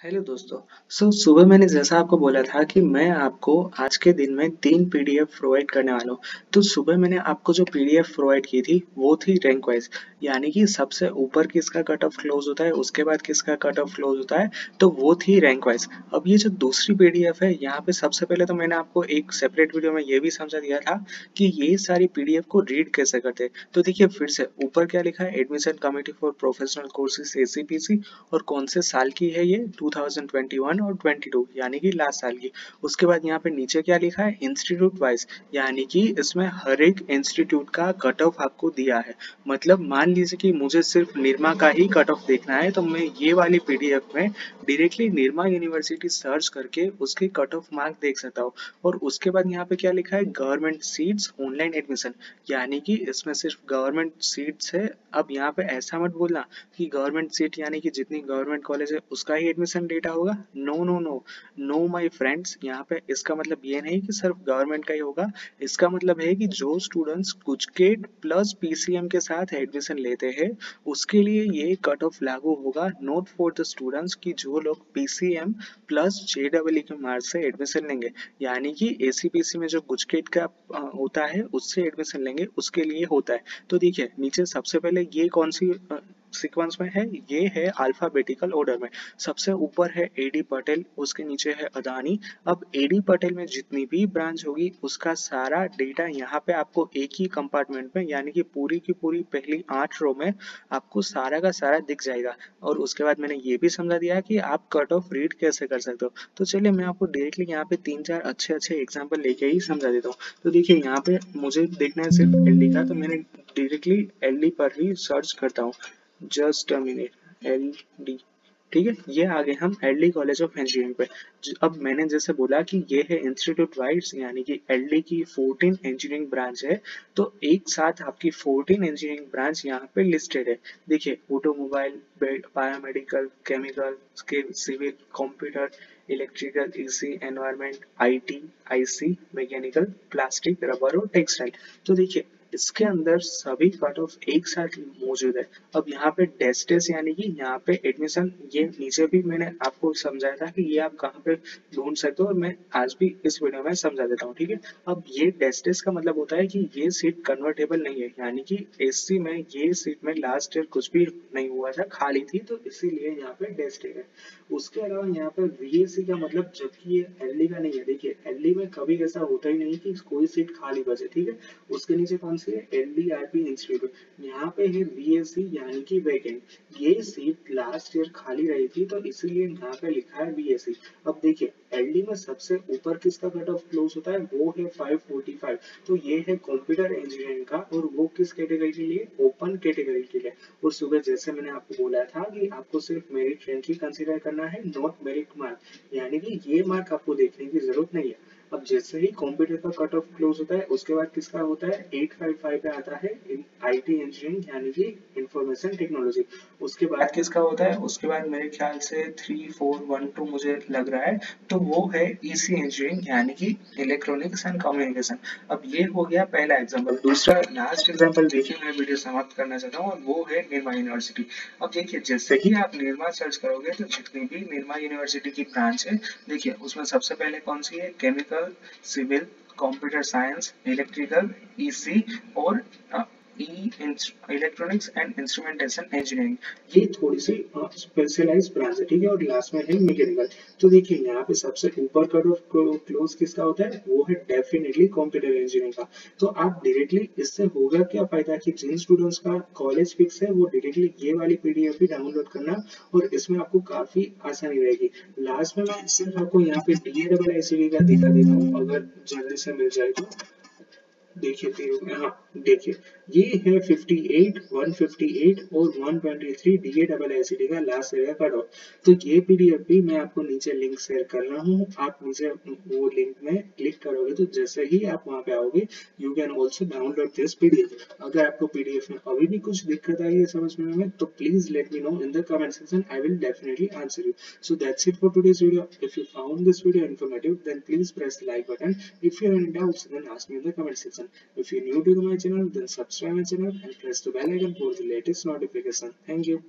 Hello दोस्तों। सुबह मैंने जैसा आपको बोला था कि मैं आपको आज के दिन में 3 पीडीएफ प्रोवाइड करने वाला हूँ। तो सुबह मैंने आपको जो पीडीएफ प्रोवाइड की थी वो थी रैंक वाइज, यानी कि सबसे ऊपर किसका कट ऑफ क्लोज होता है, उसके बाद किसका कट ऑफ क्लोज होता है, तो वो थी रैंक वाइज। अब ये जो दूसरी पीडीएफ है, यहाँ पे सबसे पहले तो मैंने आपको एक सेपरेट वीडियो में ये भी समझा दिया था कि ये सारी पीडीएफ को रीड कैसे करते हैं। तो देखिए फिर से ऊपर क्या लिखा है, admission committee for professional courses ACPC, और कौन से साल की है ये, 2021 और 22, यानी कि लास्ट साल की। उसके बाद यहाँ पे नीचे क्या लिखा है, इंस्टीट्यूट वाइज, यानी कि इसमें हर एक इंस्टीट्यूट का कट ऑफ आपको दिया है। मतलब मान लीजिए कि मुझे सिर्फ निरमा का ही कट ऑफ देखना है, तो मैं ये वाली पीडीएफ में डायरेक्टली निरमा यूनिवर्सिटी सर्च करके उसके कट ऑफ मार्क देख सकता हूँ। और उसके बाद यहाँ पे क्या लिखा है, गवर्नमेंट सीट्स ऑनलाइन एडमिशन, यानी कि इसमें सिर्फ गवर्नमेंट सीट्स है। अब यहाँ पे ऐसा मत बोलना कि गवर्नमेंट सीट यानी कि जितनी गवर्नमेंट कॉलेज है उसका ही एडमिशन डेटा होगा। No no no no my friends, यहाँ पे इसका मतलब ये नहीं कि सिर्फ गवर्नमेंट का ही होगा। इसका मतलब है कि जो स्टूडेंट्स गुजकेट प्लस पीसीएम के साथ एडमिशन लेते हैं उसके लिए ये कट ऑफ लागू होगा, नॉट फॉर द स्टूडेंट्स की जो लोग पीसीएम प्लस जेडब्ल्यू के मार्क्स से एडमिशन लेंगे, यानी कि एसीपीसी में जो गुजकेट का होता है उससे एडमिशन लेंगे उसके लिए होता है। तो देखिए नीचे सबसे पहले ये कौन सी सीक्वेंस में है, ये है अल्फाबेटिकल ऑर्डर में। सबसे ऊपर है एडी पटेल, उसके नीचे है अदानी। अब एडी पटेल में जितनी भी ब्रांच होगी उसका सारा डेटा यहाँ पे आपको एक ही कंपार्टमेंट में, यानी कि पूरी की पूरी पहली 8 रो में आपको सारा का सारा दिख जाएगा। और उसके बाद मैंने ये भी समझा दिया कि आप कट ऑफ रीड कैसे कर सकते हो। तो चलिए मैं आपको डायरेक्टली यहाँ पे 3-4 अच्छे अच्छे एग्जाम्पल लेके ही समझा देता हूँ। तो देखिए यहाँ पे मुझे देखना है सिर्फ एलडी का, तो मैंने डायरेक्टली एलडी पर ही सर्च करता हूँ। Just a minute, L D, ठीक है। ये आ गए हम L D college of engineering पे। अब मैंने जैसे बोला कि ये है इंस्टीट्यूट वाइज, यानी कि एल डी की 14 इंजीनियरिंग ब्रांच है। तो एक साथ आपकी 14 इंजीनियरिंग ब्रांच यहाँ पे लिस्टेड है। देखिए automobile, biomedical, chemical, civil, computer, electrical, EC, environment, IT, IC, mechanical, plastic, rubber और टेक्सटाइल। तो देखिए इसके अंदर सभी कट ऑफ एक साथ मौजूद है। अब यहाँ पे डेस्टेस यानी कि यहाँ पे एडमिशन, ये नीचे भी मैंने आपको समझाया था कि ये आप कहाँ पे ढूंढ सकते हो, और मैं आज भी इस वीडियो में समझा देता हूँ, ठीक है। अब ये डेस्टेस का मतलब होता है कि ये सीट कन्वर्टेबल नहीं है, यानी कि एससी में ये सीट में लास्ट ईयर कुछ भी नहीं हुआ था, खाली थी, तो इसीलिए यहाँ पे डेस्टेड है। उसके अलावा यहाँ पे वीएससी का मतलब, जबकि ये एलडी का नहीं है। देखिए एलडी में कभी ऐसा होता ही नहीं कि कोई सीट खाली बचे, ठीक है। उसके नीचे कौन सी है, एलडीआरपी इंस्टीट्यूट, यहाँ पे है बीएससी यानी कि वैकेंट। ये सीट लास्ट ईयर खाली रही थी तो इसीलिए यहाँ पे लिखा है बीएससी। अब देखिए एलडी में सबसे ऊपर किसका कट ऑफ क्लोज होता है, वो है 545। तो ये है कंप्यूटर इंजीनियरिंग का, और वो किस कैटेगरी के लिए, ओपन कैटेगरी के लिए। और सुबह जैसे मैंने आपको बोला था कि आपको सिर्फ मेरिट रैंक ही कंसीडर करना है, नॉट मेरिट मार्क, यानी कि ये मार्क आपको देखने की जरूरत नहीं है। अब जैसे ही कंप्यूटर का कट ऑफ क्लोज होता है उसके बाद किसका होता है, 855 पे आता है आईटी इंजीनियरिंग यानी कि इंफॉर्मेशन टेक्नोलॉजी। उसके बाद किसका होता है, उसके बाद मेरे ख्याल से 3412 मुझे लग रहा है, तो वो है ईसी इंजीनियरिंग यानी कि इलेक्ट्रॉनिक्स एंड कम्युनिकेशन। अब ये हो गया पहला एग्जाम्पल। दूसरा लास्ट एग्जाम्पल देखिए, मैं वीडियो समाप्त करना चाहता हूँ, और वो है निर्मा यूनिवर्सिटी। अब देखिए जैसे ही आप निर्मा सर्च करोगे तो जितनी भी निर्मा यूनिवर्सिटी की ब्रांच है, देखिए उसमें सबसे पहले कौन सी है, chemical, civil, computer science, electrical, EC, और E electronics and instrumentation engineering. ये थोड़ी सी स्पेशलाइज्ड ब्रांच है, ठीक है। और लास्ट में है मैकेनिकल। तो देखिए यहाँ पे सबसे ऊपर कट ऑफ क्लोज किसका होता है, वो है डेफिनेटली कंप्यूटर इंजीनियरिंग का। तो आप डायरेक्टली, इससे होगा क्या फायदा कि जिन स्टूडेंट्स का कॉलेज फिक्स है वो डायरेक्टली ये वाली पीडीएफ भी डाउनलोड करना, और इसमें आपको काफी आसानी रहेगी। लास्ट में मैं सिर्फ आपको यहाँ पे डीएडब्ल्यूआईसीडी का दिखा देता हूँ, अगर जल्दी से मिल जाए तो। देखिए हाँ, देखिए ये है 58, 158 और 123 डीएडब्ल्यूआईसीडी का लास्ट ईयर का कट ऑफ। तो ये पीडीएफ भी मैं आपको नीचे लिंक शेयर कर रहा हूँ, आप नीचे वो लिंक में क्लिक करोगे तो जैसे ही आप वहां पे आओगे, you can also download this PDF. अगर आपको पीडीएफ में अभी भी कुछ दिक्कत आई है समझने में, तो please let me know in the comment section, I will definitely answer you. So that's it for today's video. If you found this video informative, then please press the like button. If you have any doubts, then ask me in the comment section. If you're new to my channel, then subscribe my channel and press the bell icon for the latest notification. Thank you.